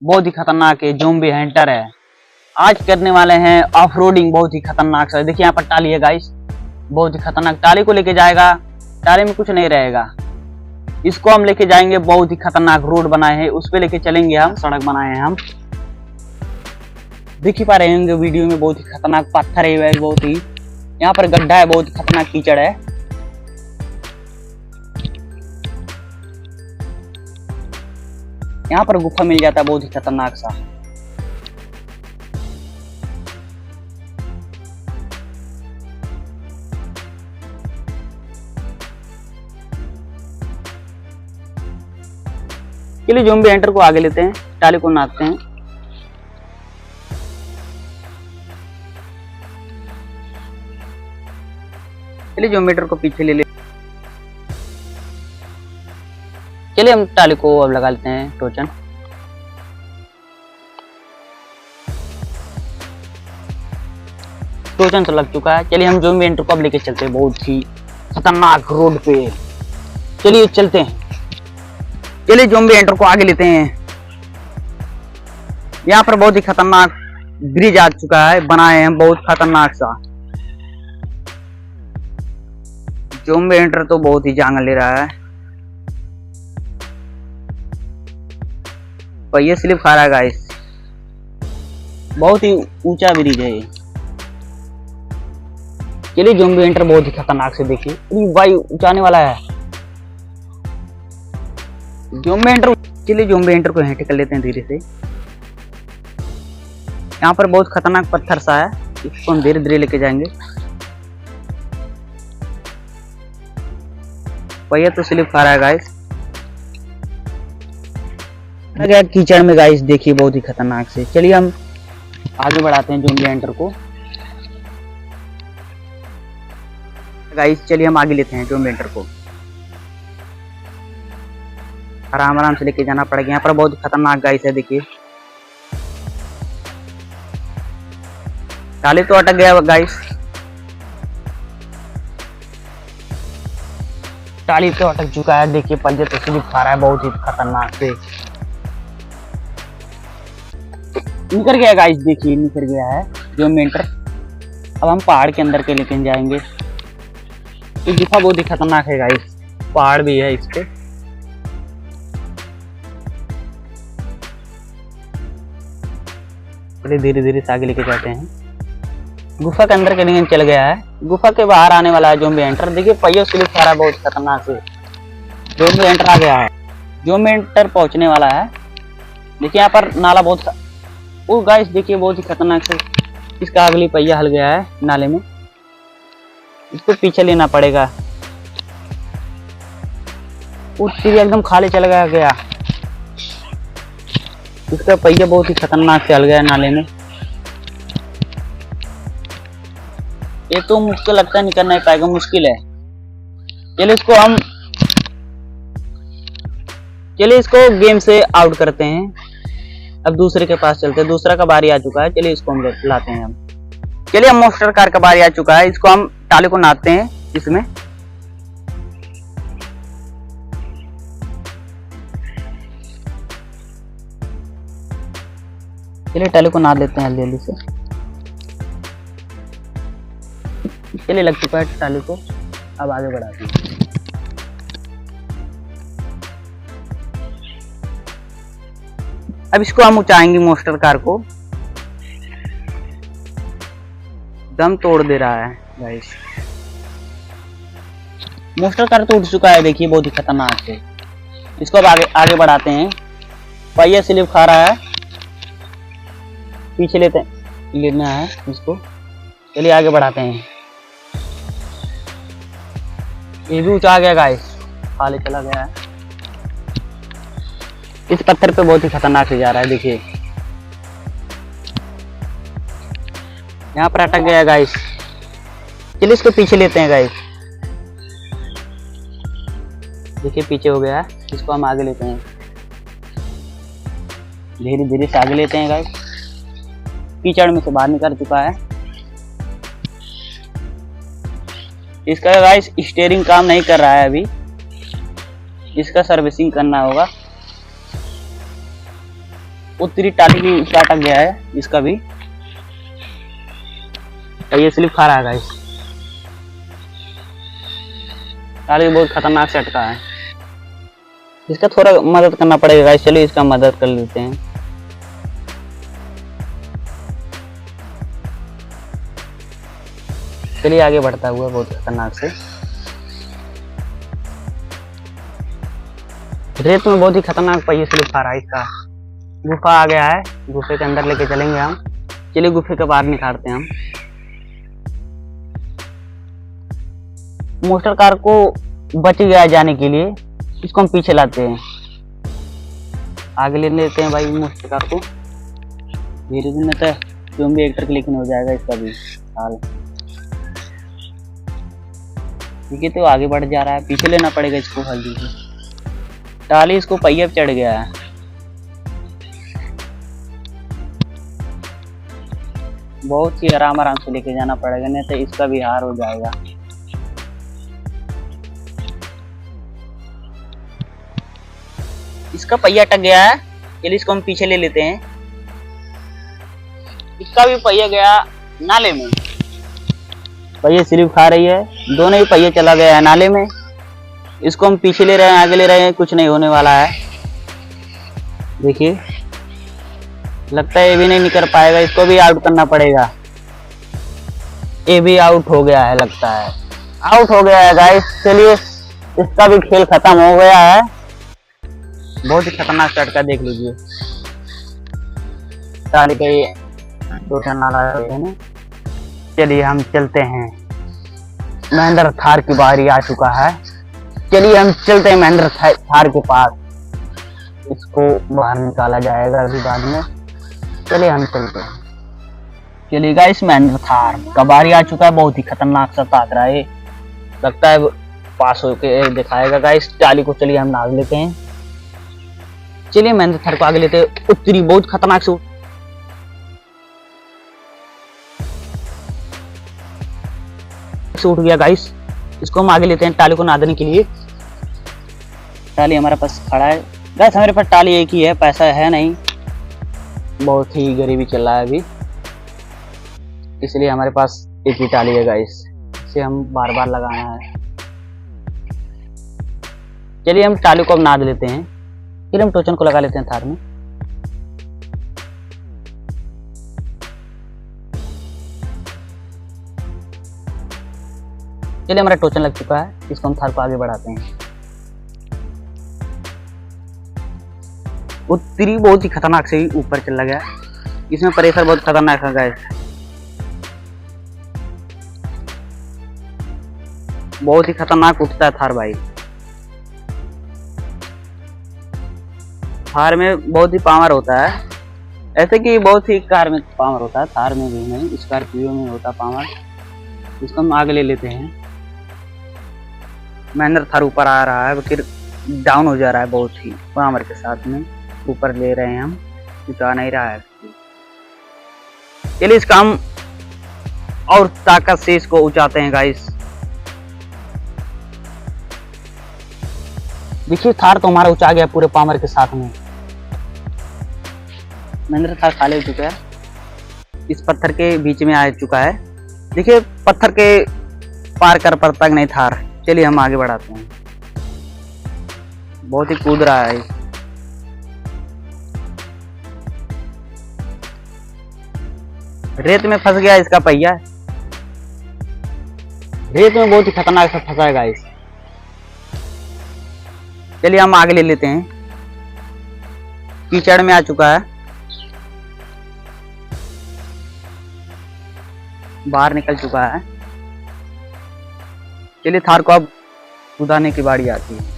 बहुत ही खतरनाक है, ज़ॉम्बी हंटर है। आज करने वाले हैं ऑफ रोडिंग, बहुत ही खतरनाक सा। देखिए यहाँ पर टाली है गाइस, बहुत ही खतरनाक। टाली को लेके जाएगा, टाली में कुछ नहीं रहेगा। इसको हम लेके जाएंगे, बहुत ही खतरनाक रोड बनाए हैं, उस पे लेके चलेंगे हम, सड़क बनाए हैं हम। देख ही पा रहे होंगे वीडियो में, बहुत ही खतरनाक पत्थर है, बहुत ही यहाँ पर गड्ढा है, बहुत ही खतरनाक कीचड़ है। यहाँ पर गुफा मिल जाता है, बहुत ही खतरनाक सा। चलिए ज़ॉम्बी हंटर को आगे लेते हैं, टाली को नापते हैं। चलिए ज़ॉम्बी हंटर को पीछे ले ले। चलिए हम टाली को अब लगा लेते हैं टोचन। टोचन तो लग चुका है। चलिए हम ज़ॉम्बी हंटर को अब लेके चलते हैं, बहुत ही खतरनाक रोड पे। चलिए चलते हैं। चलिए ज़ॉम्बी हंटर को आगे लेते हैं। यहाँ पर बहुत ही खतरनाक ब्रिज आ चुका है, बनाए हैं बहुत खतरनाक सा। ज़ॉम्बी हंटर तो बहुत ही जान ले रहा है, पर ये स्लिप खा रहा है गाइस। बहुत ही ऊंचा ब्रिज है ये। चलिए ज़ॉम्बी हंटर बहुत ही खतरनाक से, देखिए भाई जाने वाला है ज़ॉम्बी हंटर। चलिए ज़ॉम्बी हंटर को हिट कर लेते हैं धीरे से। यहाँ पर बहुत खतरनाक पत्थर सा है, इसको हम धीरे धीरे लेके जाएंगे। पहिया तो स्लिप खा रहा है गाइस, गया कीचड़ में गाइस, देखिए बहुत ही खतरनाक से। चलिए हम आगे बढ़ाते हैं ज़ॉम्बी हंटर को गाइस। चलिए हम आगे लेते हैं ज़ॉम्बी हंटर को, आराम आराम से लेके जाना पड़ेगा। यहाँ पर बहुत खतरनाक गाइस है, देखिए टाली तो अटक गया गाइस, टाली तो अटक चुका है। देखिए पंजे तो स्लिप खा रहा है, बहुत ही खतरनाक से निकल गया गाइस। देखिए निकल गया है ज़ॉम्बी हंटर। अब हम पहाड़ के अंदर के लेके जाएंगे। ये गुफा बहुत ही खतरनाक है गाइस, पहाड़ भी है इस पे। धीरे धीरे से आगे लेके जाते हैं। गुफा के अंदर के लिए चल गया है, गुफा के बाहर आने वाला है ज़ॉम्बी हंटर। देखिए पहिया स्लिप खा रहा है बहुत खतरनाक से। ज़ॉम्बी हंटर आ गया है, ज़ॉम्बी हंटर पहुंचने वाला है। देखिए यहाँ पर नाला बहुत ओ गाइस, देखिए बहुत ही खतरनाक से इसका अगली पहिया हल गया है नाले में, इसको पीछे लेना पड़ेगा। एकदम खाली चला गया, इसका पहिया बहुत ही खतरनाक से हल गया नाले में। ये तो मुझको लगता है निकल नहीं पाएगा, मुश्किल है। चलिए इसको गेम से आउट करते हैं। अब दूसरे के पास चलते हैं, दूसरा का बारी आ चुका है। चलिए इसको हम लाते हैं हम। चलिए हम मोस्टर कार का बारी आ चुका है, इसको हम टाली को नापते हैं इसमें। चलिए टाली को नाप लेते हैं जल्दी जल्दी से। चलिए लग चुका है टाली को, अब आगे बढ़ाते हैं। अब इसको हम ऊंचाएंगे मोस्टर कार को, दम तोड़ दे रहा है गाइस। मोस्टर कार तो उठ चुका है, देखिए बहुत ही खतरनाक है। इसको अब आगे बढ़ाते हैं। पहिया स्लिप खा रहा है, पीछे लेना है इसको। चलिए आगे बढ़ाते हैं। ये भी ऊंचा गया गाइस, खाली चला गया है। इस पत्थर पे बहुत ही खतरनाक से जा रहा है, देखिए यहाँ पर अटक गया गाइस। चलिए इसको पीछे लेते हैं गाइस, देखिए पीछे हो गया है। इसको हम आगे लेते हैं, धीरे धीरे से आगे लेते हैं गाइस। कीचड़ में से बाहर निकल चुका है। इसका गाइस स्टीयरिंग काम नहीं कर रहा है अभी, इसका सर्विसिंग करना होगा। उत्तरी टाली भी उसका अटक गया है, इसका भी ये स्लिप खा रहा है गाइस। टाली बहुत खतरनाक से अटका है, इसका थोड़ा मदद करना पड़ेगा गाइस। चलिए इसका मदद कर लेते हैं। चलिए आगे बढ़ता हुआ बहुत खतरनाक से। रेत में बहुत ही खतरनाक पहिए स्लिप खा रहा है इसका। गुफा आ गया है, गुफे के अंदर लेके चलेंगे हम। चलिए गुफे के बाहर निकालते हैं हम। मोटर कार को बच गया जाने के लिए, इसको हम पीछे लाते हैं, आगे ले लेते हैं भाई मोटर कार को। धीरे धीरे तो ज़ॉम्बी एक्टर क्लिक हो जाएगा इसका भी हाल। ठीक है, तो आगे बढ़ जा रहा है, पीछे लेना पड़ेगा इसको हल्दी से। टाली इसको पहिया पे चढ़ गया है। बहुत ही आराम आराम से लेके जाना पड़ेगा, नहीं तो इसका भी हार हो जाएगा। इसका पहिया अटक गया है, चलिए इसको हम पीछे ले लेते हैं। इसका भी पहिया गया नाले में, पहिया स्लिप खा रही है, दोनों ही पहिया चला गया है नाले में। इसको हम पीछे ले रहे हैं, आगे ले रहे हैं, कुछ नहीं होने वाला है। देखिए लगता है ये भी नहीं निकल पाएगा, इसको भी आउट करना पड़ेगा। ये भी आउट हो गया है, लगता है आउट हो गया है गाइस। चलिए इसका भी खेल खत्म हो गया है। बहुत ही खतरनाक झटका देख लीजिए। टाली पे दो नाला है ना। चलिए हम चलते हैं, महेंद्र थार की बारी आ चुका है। चलिए हम चलते हैं महेंद्र थार के पास, इसको बाहर निकाला जाएगा अभी बाद में। चलिए हम चलते हैं। चलिए गाइस महेंद्र थार का बारी आ चुका है। बहुत ही खतरनाक सा ताक रहा है, लगता है पास होके दिखाएगा गाइस। टाली को चलिए हम नाग लेते हैं। चलिए महेंद्र थार को आगे लेते हैं। उत्तरी बहुत खतरनाक से उठ गया गाइस, इसको हम आगे लेते हैं टाली को नादने के लिए। टाली हमारे पास खड़ा है गाइस, हमारे पास टाली एक ही है, पैसा है नहीं, बहुत ही गरीबी चल रहा है अभी, इसलिए हमारे पास एक ही टाली है गाइस, इसे हम बार बार लगाना है। चलिए हम टाली को अब नाद लेते हैं, फिर हम टोचन को लगा लेते हैं थार में। चलिए हमारा टोचन लग चुका है, इसको हम थार को आगे बढ़ाते हैं। उत्तरी बहुत ही खतरनाक से ही ऊपर चला गया, इसमें प्रेशर बहुत खतरनाक है गाइस, बहुत ही खतरनाक उठता है थार भाई। थार में बहुत ही पावर होता है, ऐसे कि बहुत ही कार में पावर होता है, थार में भी नहीं, स्कॉर्पियो में होता पावर। इसको हम आगे ले लेते हैं। महेंद्र थार ऊपर आ रहा है, फिर डाउन हो जा रहा है बहुत ही पावर के साथ में, ऊपर ले रहे हैं हम, उठा नहीं रहा है। चलिए इसका हम और ताकत से इसको उठाते हैं गाइस। देखिए थार तो हमारा उठा गया पूरे पावर के साथ में। महेंद्र थार खाली हो चुका है, इस पत्थर के बीच में आ चुका है। देखिए पत्थर के पार कर पर तक नहीं थार। चलिए हम आगे बढ़ाते हैं, बहुत ही कूद रहा है। रेत में फंस गया इसका पहिया, रेत में बहुत ही खतरनाक से फंसा है गाइस। चलिए हम आगे ले लेते हैं, कीचड़ में आ चुका है, बाहर निकल चुका है। चलिए थार को अब उड़ाने की बारी आती है।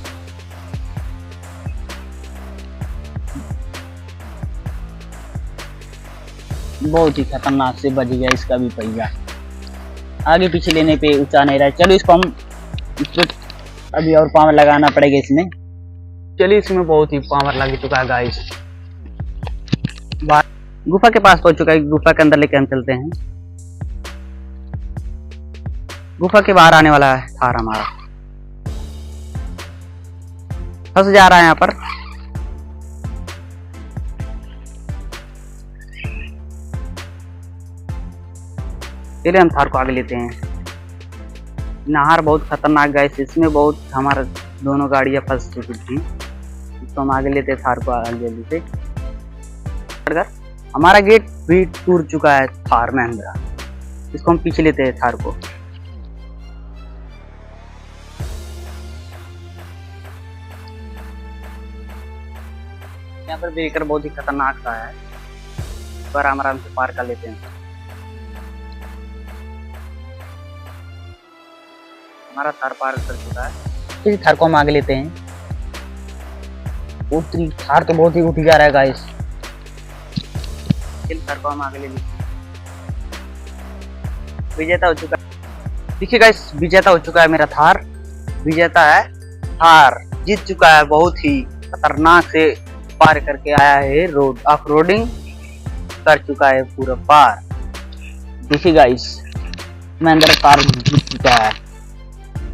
बहुत ही खतरनाक से बच गया इसका भी पहिया, आगे पीछे लेने पे ऊंचा नहीं रहा। चलो इसको हम अभी और पावर लगाना पड़ेगा इसमें। चलिए इसमें बहुत ही पावर लग चुका है गाइस। गुफा के पास पहुंच चुका है, गुफा के अंदर लेके हम चलते हैं। गुफा के बाहर आने वाला है थार हमारा, फंस जा रहा है यहाँ पर। चलिए हम थार को आगे लेते हैं। नहर बहुत खतरनाक गाइस, इसमें बहुत हमारा दोनों गाड़ियां फंस चुकी थी। तो हम आगे लेते हैं थार को आगे जल्दी से। हमारा गेट भी टूट चुका है थार महिंद्रा, इसको हम पीछे लेते हैं थार को। यहाँ पर ब्रेकर बहुत ही खतरनाक सा है, पर आराम से पार कर लेते हैं। हमारा थार पार कर चुका है, फिर थार को हम आगे लेते हैं। थार तो बहुत ही उठ जा रहा है गाइस, थार को हम आगे ले लेते हैं। विजेता हो चुका है, देखिए गाइस विजेता हो चुका है मेरा थार, विजेता है थार, जीत चुका है। बहुत ही खतरनाक से पार करके आया है, रोड ऑफ रोडिंग कर चुका है पूरा पार। देखिए गाइस महिंद्रा कार जीत चुका है।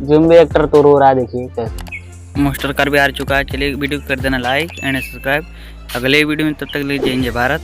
ज़ूम एक्टर तो रो रहा है, देखिए कैसे। मोस्टर कार भी आ चुका है। चलिए वीडियो को कर देना लाइक एंड सब्सक्राइब। अगले वीडियो में तब तक ले जय हिंद जय भारत।